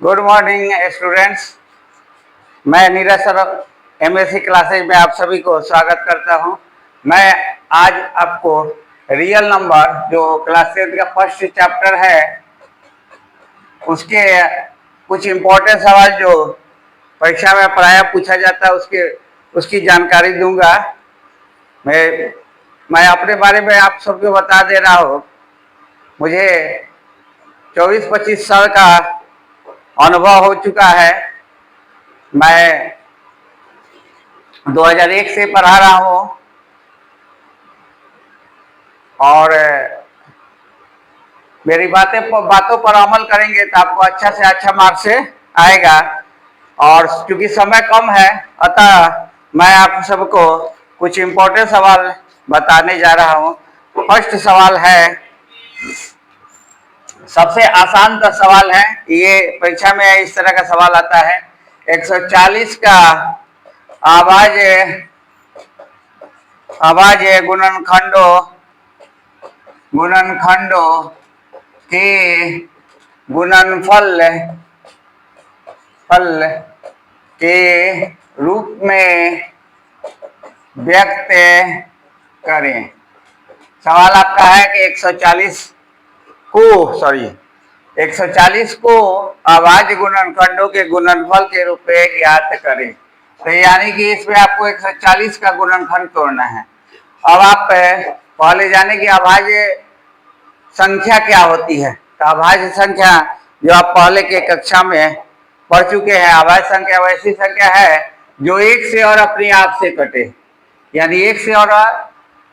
Good morning students. मैं Neeraj sir MSc classes में आप सभी को स्वागत करता हूं। मैं आज आपको रियल नंबर जो क्लास 10 का फर्स्ट चैप्टर है उसके कुछ इम्पोर्टेंट सवाल जो परीक्षा में प्रायः पूछा जाता है उसकी जानकारी दूंगा। मैं अपने बारे में आप सबको बता दे रहा हूँ। मुझे 24-25 साल का अनुभव हो चुका है। मैं 2001 से पढ़ा रहा हूँ और मेरी बातों पर अमल करेंगे तो आपको अच्छा से अच्छा मार्क्स आएगा। और क्योंकि समय कम है अतः मैं आप सबको कुछ इम्पोर्टेंट सवाल बताने जा रहा हूँ। फर्स्ट सवाल है, सबसे आसान सवाल है, ये परीक्षा में इस तरह का सवाल आता है। 140 का आवाज गुणनखंडों के गुणनफल के रूप में व्यक्त करें। सवाल आपका है कि 140 को आवाज गुणनखंडों के गुणनफल के रूप में ज्ञात करें। तो यानी कि इसमें आपको 140 का गुणनखंड तोड़ना है। अब आप पहले जाने की अभाज्य संख्या क्या होती है। तो अभाज्य संख्या जो आप पहले के कक्षा में पढ़ चुके हैं, अभाज्य संख्या वैसी संख्या है जो एक से और अपने आप से कटे, यानी एक से और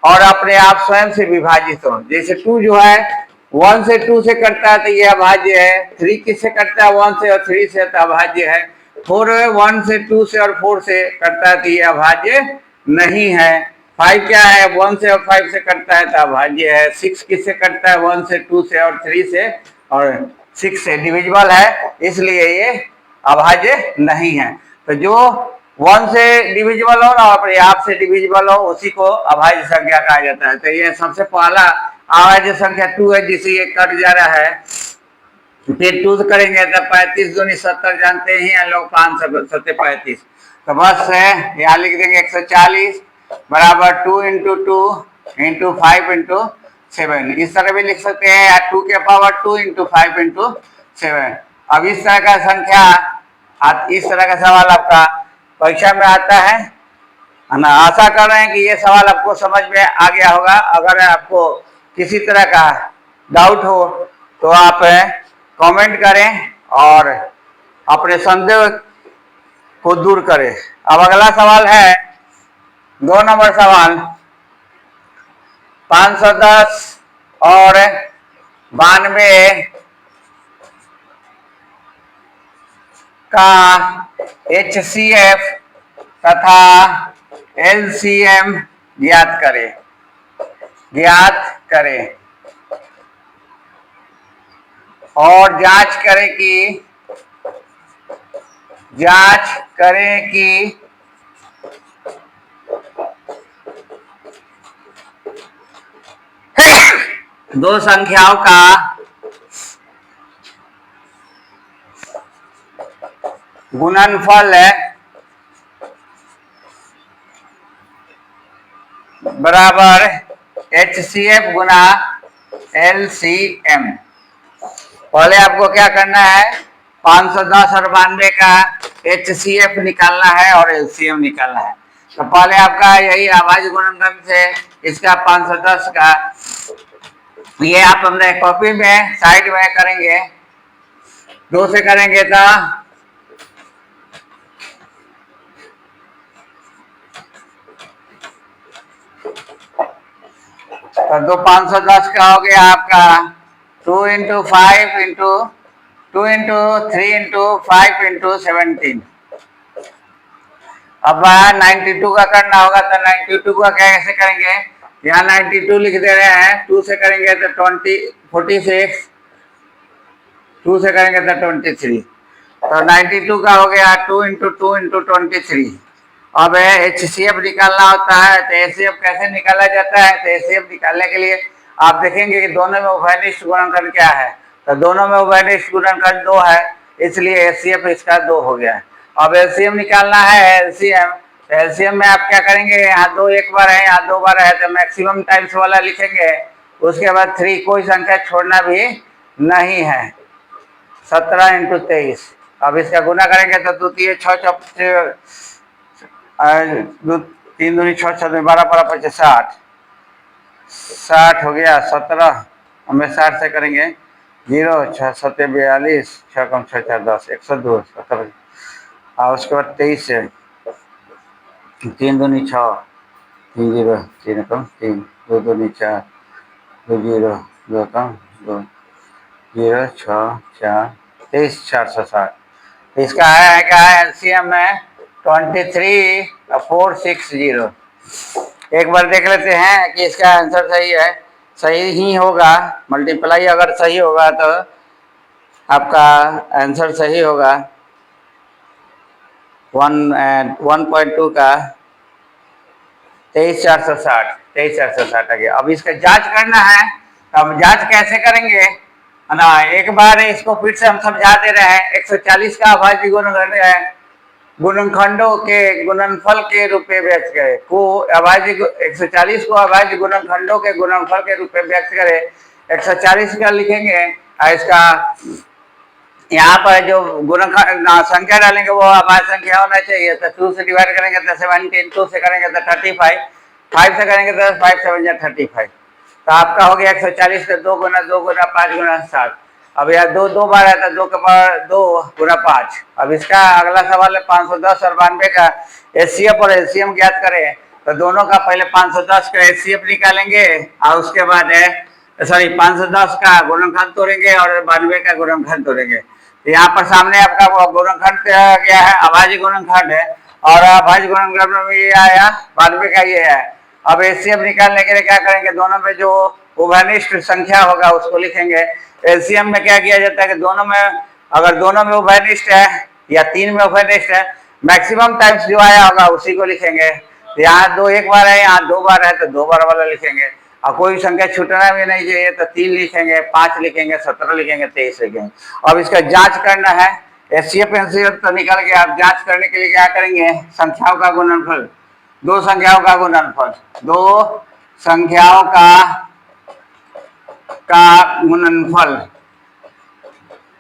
अपने आप स्वयं से विभाजित हो। जैसे 2 जो है 1 से 2 से कटता है तो ये अभाज्य है। 3 किससे कटता है 1 से और 3 से तो अभाज्य है। 4 1 से 2 से और 4 से कटता है तो ये अभाज्य नहीं है। 5 क्या है 1 से और 5 से कटता है तो अभाज्य है। 6 किससे कटता है 1 से 2 से और 3 से और 6 से डिविजिबल है, इसलिए ये अभाज्य नहीं है। तो जो 1 से डिविजिबल हो ना अपने आप से डिविजिबल हो उसी को अभाज्य संख्या कहा जाता है। तो ये सबसे पहला अभाज्य संख्या 2 है जिसे ये कट जा रहा है। फिर 2 करेंगे तो 35 दूनी 70 जानते हैं लोग, 5 7 35। तो बस है यहाँ लिख देंगे 140 बराबर 2 × 2 × 5 × 7। इस तरह भी लिख सकते हैं या 2 के पावर 2 × 5 × 7। अब इस तरह का संख्या इस तरह का सवाल आपका परीक्षा में आता है ना। आशा कर रहे हैं कि ये सवाल आपको समझ में आ गया होगा। अगर आपको किसी तरह का डाउट हो तो आप कमेंट करें और अपने संदेह को दूर करें। अब अगला सवाल है 2 नंबर सवाल, 510 और 92 का HCF तथा LCM ज्ञात करें और जांच करें कि दो संख्याओं का गुणनफल बराबर HCF गुना LCM। पहले आपको क्या करना है 510 और 92 का HCF निकालना है और LCM निकालना है। तो पहले आपका यही आवाज गुणनखंड से इसका 510 का ये आप हमने कॉपी में साइड में करेंगे। 2 से करेंगे तो 510 का हो गया आपका 2 × 5 × 2 × 3 × 5 × 17। अब 92 का करना होगा तो 92 का कैसे करेंगे, यहाँ 92 लिख दे रहे हैं। 2 से करेंगे तो 46, 2 से करेंगे तो 23। तो 92 का हो गया 2 × 2 × 23। अब HCF निकालना होता है तो HCF कैसे निकाला जाता है। तो HCF निकालने के लिए आप देखेंगे कि दोनों में उभयनिष्ठ गुणनखंड क्या है। तो दोनों में उभयनिष्ठ गुणनखंड 2 है। इसलिए एचसीएफ इसका 2 हो गया। अब एलसीएम निकालना है, एलसीएम में आप क्या करेंगे, यहाँ 2 एक बार है, यहाँ 2 बार है, तो मैक्सिमम टाइम्स वाला लिखेंगे। उसके बाद 3, कोई संख्या छोड़ना भी नहीं है। 17 × 23। अब इसका गुना करेंगे तो 2 3 6 3 दूनी 6 6 12 12 25 60 60 हो गया। 17 हमें 60 से करेंगे 0 6 7 42 6 कम 6 4 10 102 17। और उसके बाद 23 से 3 दूनी 6 3 0 3 कम 3 2 दूनी 4 2 0 2 कम 2 0 6 4 23 460। इसका है क्या है एलसीएम में 23 460। एक बार देख लेते हैं कि इसका आंसर सही है, सही ही होगा। मल्टीप्लाई अगर सही होगा तो आपका आंसर सही होगा। 1.2 का 23 460 आ गया। अब इसका जांच करना है, अब जांच कैसे करेंगे है ना। एक बार इसको फिर से हम समझा दे रहे हैं। 140 का अभाज्य गुणनखंडों के गुणनफल के रूप में व्यक्त करे को अभाज्य 140 को अभाज्य गुणनखंडों के गुणनफल के रूप में व्यक्त करे। 140 का लिखेंगे और इसका यहाँ पर जो गुणनखंड संख्या डालेंगे वो अभाज्य संख्या होना चाहिए। तो 2 से डिवाइड करेंगे तो 17, 2 से करेंगे तो 35, 5 से करेंगे तो 5 7 35। तो आपका हो गया 140 का 2 गुना 2 गुना 5 गुना 7। अब यह 2 बार है तो 2 के बार 2 गुना 5। अब इसका अगला सवाल है 510 और 92 का एचसीएफ और एलसीएम ज्ञात करें। तो दोनों का पहले 510 का एचसीएफ निकालेंगे और उसके बाद 510 का गुणनखंड तोड़ेंगे और 92 का गुणनखंड तोड़ेंगे। तो यहाँ पर सामने आपका गुणनखंड क्या है, अभाज्य गुणनखंड है, और अभाज्य गुणनखंड में ये आया 92 का ये है। अब एचसीएफ निकालने के लिए क्या करेंगे, दोनों में जो उभयनिष्ठ संख्या होगा उसको लिखेंगे। एलसीएम में क्या किया जाता है कि दोनों में अगर दोनों में उभयनिष्ठ है या 3 में उभयनिष्ठ है, मैक्सिमम टाइम्स जो आया होगा उसी को लिखेंगे। तो यहाँ 2 एक बार है, यहाँ 2 बार है तो 2 बार वाला लिखेंगे। और कोई संख्या छूटना भी नहीं चाहिए तो 3 लिखेंगे, 5 लिखेंगे, 17 लिखेंगे, 23 लिखेंगे। अब इसका जांच करना है। एचसीएफ एलसीएफ तो निकल के आप जांच करने के लिए क्या करेंगे, संख्याओं का गुणनफल, 2 संख्याओं का गुणनफल, 2 संख्याओं का गुणनफल।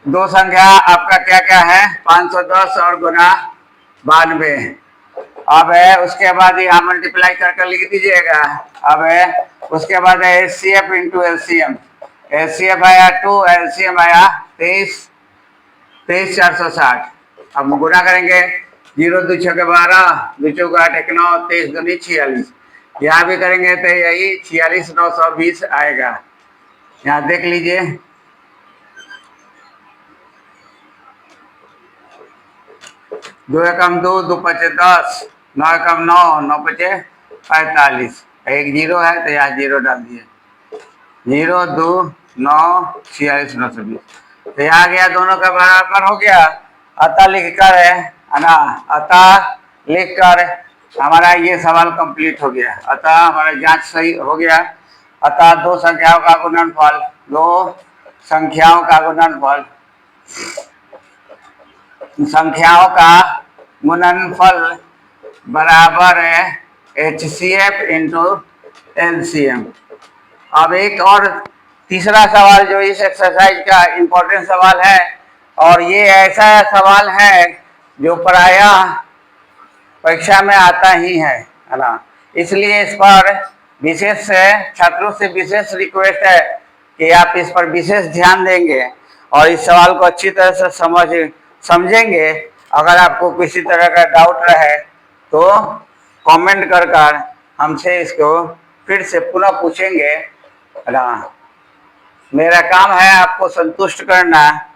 2 संख्या आपका क्या क्या है, 510 और गुना 92। अब है उसके बाद यहाँ मल्टीप्लाई करके लिख दीजिएगा। अब है उसके बाद एचसीएफ इंटू एलसीएम। एचसीएफ आया 2, एलसीएम आया 23 460। अब गुना करेंगे 0 2 6 के 12 2 4 8 1 9 23 2 46। यहाँ भी करेंगे तो यही 46 920 आएगा। यहाँ देख लीजिए, 2 एकम 2 2 5 10 9 एकम 9 9 5 45। एक 0 है तो यहाँ 0 डाल दिए, 0 2 9 46 920। तो यहाँ गया, दोनों का बराबर हो गया। अतः लिख कर है ना, अतः लिख कर हमारा ये सवाल कंप्लीट हो गया। अतः हमारा जांच सही हो गया। अतः 2 संख्याओं का गुणनफल, 2 संख्याओं का गुणनफल, संख्याओं का गुणनफल बराबर है एचसीएफ इंटू एलसीएम। अब एक और तीसरा सवाल जो इस एक्सरसाइज का इम्पोर्टेंट सवाल है, और ये ऐसा सवाल है जो प्रायः परीक्षा में आता ही है ना। इसलिए इस पर विशेष छात्रों से विशेष रिक्वेस्ट है कि आप इस पर विशेष ध्यान देंगे और इस सवाल को अच्छी तरह से समझेंगे। अगर आपको किसी तरह का डाउट रहे तो कमेंट कर हमसे इसको फिर से पुनः पूछेंगे ना। मेरा काम है आपको संतुष्ट करना।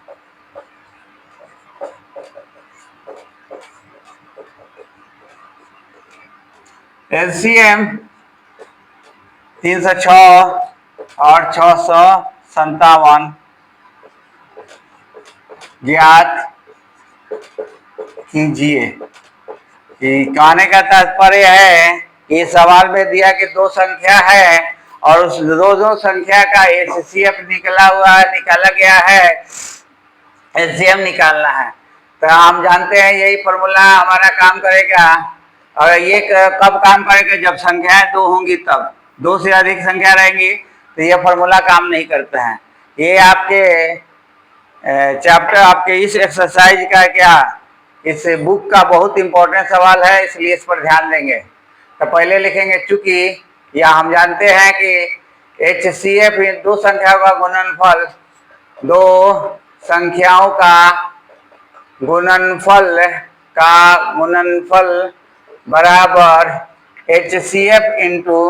एलसीएम 306 और 657 ज्ञात कीजिए। कहने का तात्पर्य है कि सवाल में दिया कि 2 संख्या है और उस 2 संख्या का एचसीएफ निकाला गया है एलसीएम निकालना है। तो हम जानते हैं यही फॉर्मूला हमारा काम करेगा। और ये कब काम करेगा? जब संख्याएं दो होंगी, तब दो से अधिक संख्या रहेंगी तो ये फॉर्मूला काम नहीं करता है। ये आपके चैप्टर, आपके इस एक्सरसाइज का क्या, इस बुक का बहुत इंपॉर्टेंट सवाल है, इसलिए इस पर ध्यान देंगे। तो पहले लिखेंगे, चूंकि या हम जानते हैं कि HCF दो संख्याओं का गुणनफल, दो संख्याओं का गुणनफल बराबर HCF इंटू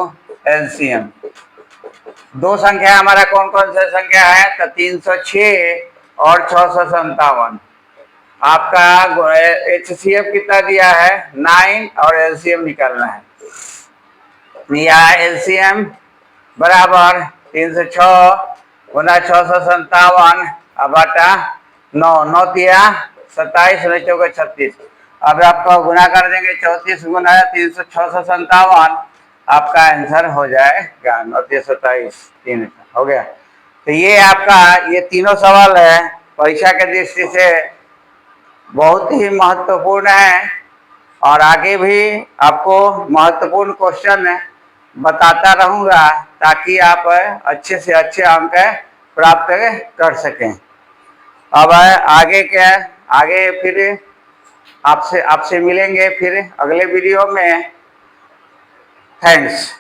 LCM। दो संख्या हमारा कौन कौन सा संख्या है? तो 306 और 657। आपका HCF कितना दिया है? 9 और LCM निकालना है। या LCM बराबर 306 गुना 657 बटा 9, 9 तिया 27, 9 36। अब आपका गुना कर देंगे 34 गुना 657, आपका आंसर हो जाएगा 9 तिया 27, 3 हो गया। तो ये आपका ये तीनों सवाल है, परीक्षा के दृष्टि से बहुत ही महत्वपूर्ण है और आगे भी आपको महत्वपूर्ण क्वेश्चन बताता रहूंगा ताकि आप अच्छे से अच्छे अंक प्राप्त कर सकें। अब आगे फिर आपसे मिलेंगे फिर अगले वीडियो में। थैंक्स।